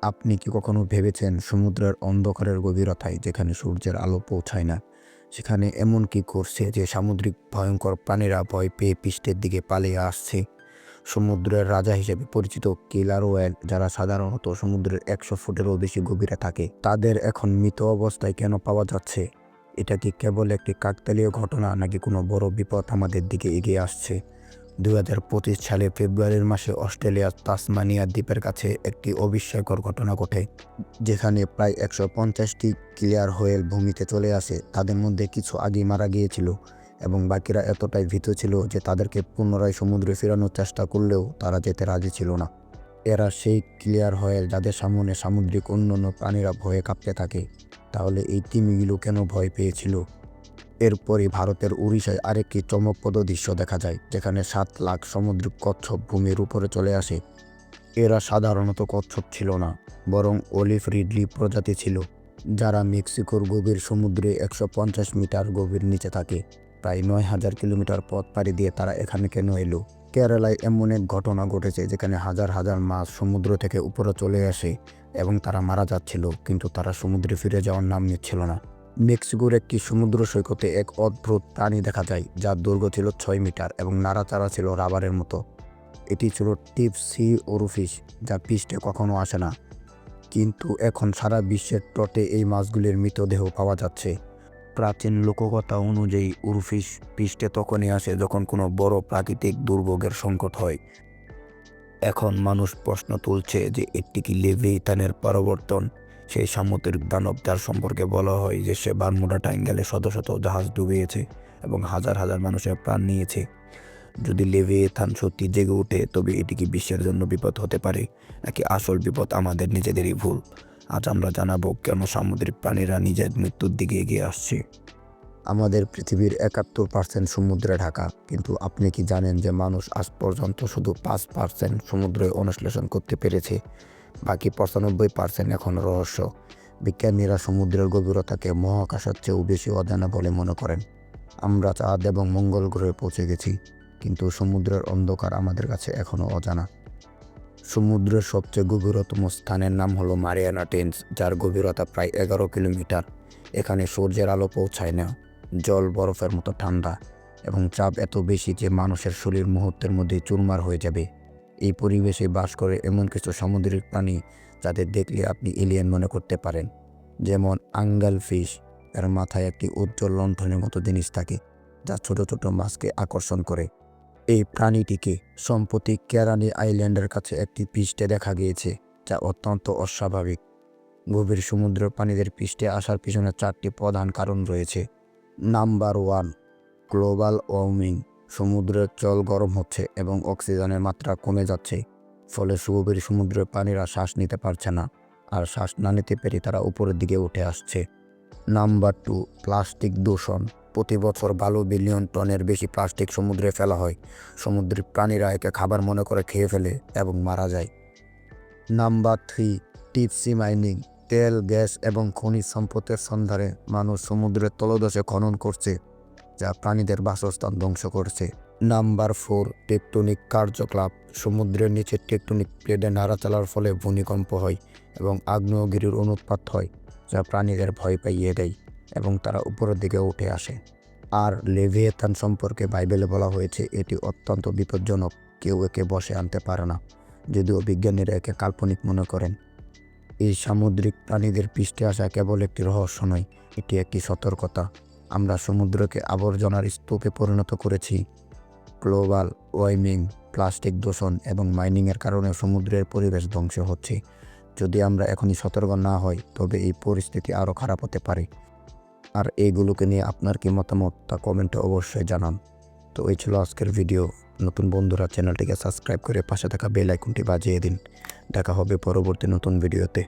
আপনি কি কখনো ভেবেছেন সমুদ্রের অন্ধকারের গভীরতায় যেখানে সূর্যের আলো পৌঁছায় না, সেখানে এমন কি করছে যে সামুদ্রিক ভয়ঙ্কর প্রাণীরা ভয় পেয়ে পৃষ্ঠের দিকে পালিয়ে আসছে? সমুদ্রের রাজা হিসেবে পরিচিত কিলার ওয়েল, যারা সাধারণত সমুদ্রের 100 ফুটেরও বেশি গভীরে থাকে, তাদের এখন মৃত অবস্থায় কেন পাওয়া যাচ্ছে? এটা কি কেবল একটি কাকতালীয় ঘটনা, নাকি কোনো বড় বিপদ আমাদের দিকে এগিয়ে আসছে? 2025 সালে ফেব্রুয়ারির মাসে অস্ট্রেলিয়ার তাসমানিয়া দ্বীপের কাছে একটি অবিস্ময়কর ঘটনা ঘটে, যেখানে প্রায় 150টি ক্লিয়ার হোয়েল ভূমিতে চলে আসে। তাদের মধ্যে কিছু আগেই মারা গিয়েছিল এবং বাকিরা এতটাই ভীত ছিল যে তাদেরকে পুনরায় সমুদ্রে ফেরানোর চেষ্টা করলেও তারা যেতে রাজি ছিল না। এরা সেই ক্লিয়ার হোয়েল যাদের সামনে সামুদ্রিক অন্যান্য প্রাণীরা ভয়ে কাঁপতে থাকে। তাহলে এই তিমিগুলো কেন ভয় পেয়েছিল? এরপরই ভারতের উড়িষ্যায় আরেকটি চমকপ্রদ দৃশ্য দেখা যায়, যেখানে 7 লাখ সামুদ্রিক কচ্ছপ ভূমির উপরে চলে আসে। এরা সাধারণত কচ্ছপ ছিল না, বরং অলিভ রিডলি প্রজাতি ছিল, যারা মেক্সিকোর গভীর সমুদ্রে 150 মিটার গভীর নিচে থাকে। প্রায় 9,000 কিলোমিটার পথ পাড়ি দিয়ে তারা এখানে কেন এলো? কেরালায় এমন এক ঘটনা ঘটেছে যেখানে হাজার হাজার মাছ সমুদ্র থেকে উপরে চলে আসে এবং তারা মারা যাচ্ছিল, কিন্তু তারা সমুদ্রে ফিরে যাওয়ার নাম নিচ্ছিল না। মেক্সিকোর একটি সমুদ্র সৈকতে এক অদ্ভুত প্রাণী দেখা যায়, যার দৈর্ঘ্য ছিল 6 মিটার এবং নাড়াচাড়া ছিল রাবারের মতো। এটি ছিল টিপ সি ওরুফিশ, যা পৃষ্ঠে কখনো আসে না, কিন্তু এখন সারা বিশ্বের তটে এই মাছগুলির মৃতদেহ পাওয়া যাচ্ছে। প্রাচীন লোককথা অনুযায়ী উরুফিশ পৃষ্ঠে তখনই আসে যখন কোনো বড় প্রাকৃতিক দুর্যোগের সংকট হয়। এখন মানুষ প্রশ্ন তুলছে যে এটি কি লেভিথানের পরিবর্তন, সেই সামুদ্রিক দানব যার সম্পর্কে বলা হয় যে সে বারমুডা ট্রায়াঙ্গলে শত শত জাহাজ ডুবিয়েছে এবং হাজার হাজার মানুষের প্রাণ নিয়েছে। যদি লেভিথান সত্যি জেগে ওঠে, তবে এটি কি বিশ্বের জন্য বিপদ হতে পারে, নাকি আসল বিপদ আমাদের নিজেদেরই ভুল? আজ আমরা জানাবো কেন সামুদ্রিক প্রাণীরা নিজের মৃত্যুর দিকে এগিয়ে আসছে। আমাদের পৃথিবীর 71% সমুদ্রে ঢাকা, কিন্তু আপনি কি জানেন যে মানুষ আজ পর্যন্ত শুধু 5% সমুদ্রে অনুশ্লেষণ করতে পেরেছে? বাকি 95% এখন রহস্য। বিজ্ঞানীরা সমুদ্রের গভীরতাকে মহাকাশের চেয়েও বেশি অজানা বলে মনে করেন। আমরা চাঁদ এবং মঙ্গল গ্রহে পৌঁছে গেছি, কিন্তু সমুদ্রের অন্ধকার আমাদের কাছে এখনও অজানা। সমুদ্রের সবচেয়ে গভীরতম স্থানের নাম হলো মারিয়ানা ট্রেঞ্চ, যার গভীরতা প্রায় 11 কিলোমিটার। এখানে সূর্যের আলো পৌঁছায় না, জল বরফের মতো ঠান্ডা এবং চাপ এত বেশি যে মানুষের শরীর মুহূর্তের মধ্যে চুরমার হয়ে যাবে। এই পরিবেশে বাস করে এমন কিছু সামুদ্রিক প্রাণী যাদের দেখলে আপনি এলিয়েন মনে করতে পারেন, যেমন আঙ্গেল ফিশ। এর মাথায় একটি উজ্জ্বল লণ্ঠনের মতো জিনিস থাকে, যা ছোট ছোট মাছকে আকর্ষণ করে। এই প্রাণীটিকে সম্প্রতি ক্যারানি আইল্যান্ডের কাছে একটি পৃষ্ঠে দেখা গিয়েছে, যা অত্যন্ত অস্বাভাবিক। গভীর সমুদ্রের প্রাণীদের পৃষ্ঠে আসার পিছনে 4টি প্রধান কারণ রয়েছে। Number 1, global warming. সমুদ্রের জল গরম হচ্ছে এবং অক্সিজেনের মাত্রা কমে যাচ্ছে, ফলে গভীর সমুদ্রের প্রাণীরা শ্বাস নিতে পারছে না, আর শ্বাস না নিতে পেরে তারা উপরের দিকে উঠে আসছে। নাম্বার 2, প্লাস্টিক দূষণ। প্রতি বছর 12 বিলিয়ন টনের বেশি প্লাস্টিক সমুদ্রে ফেলা হয়। সমুদ্রের প্রাণীরা একে খাবার মনে করে খেয়ে ফেলে এবং মারা যায়। Number 3, deep sea mining. তেল, গ্যাস এবং খনিজ সম্পদের সন্ধানে মানুষ সমুদ্রের তলদেশে খনন করছে, যা প্রাণীদের বাসস্থান ধ্বংস করছে। নাম্বার 4, টেকটনিক কার্যকলাপ। সমুদ্রের নিচে টেকটনিক প্লেটে নাড়াচাড়ার ফলে ভূমিকম্প হয় এবং আগ্নেয়গিরির অনুৎপাত হয়, যা প্রাণীদের ভয় পাইয়ে দেয় এবং তারা উপরের দিকে উঠে আসে। আর লেভিয়েথান সম্পর্কে বাইবেলে বলা হয়েছে এটি অত্যন্ত বিপজ্জনক, কেউ একে বশে আনতে পারে না, যদিও বিজ্ঞানীরা একে কাল্পনিক মনে করেন। এই সামুদ্রিক প্রাণীদের পৃষ্ঠে আসা কেবল একটি রহস্য নয়, এটি একটি সতর্কতা। আমরা সমুদ্রকে আবর্জনার স্তূপে পরিণত করেছি। গ্লোবাল ওয়ার্মিং, প্লাস্টিক দূষণ এবং মাইনিংয়ের কারণে সমুদ্রের পরিবেশ ধ্বংস হচ্ছে। যদি আমরা এখনই সতর্ক না হই, তবে এই পরিস্থিতি আরও খারাপ হতে পারে। আর এইগুলোকে নিয়ে আপনার কি মতামত তা কমেন্টে অবশ্যই জানান। তো এই ছিল আজকের ভিডিও। নতুন বন্ধুরা চ্যানেলটিকে সাবস্ক্রাইব করে পাশে থাকা বেল আইকনটি বাজিয়ে দিন। দেখা হবে পরবর্তী নতুন ভিডিওতে।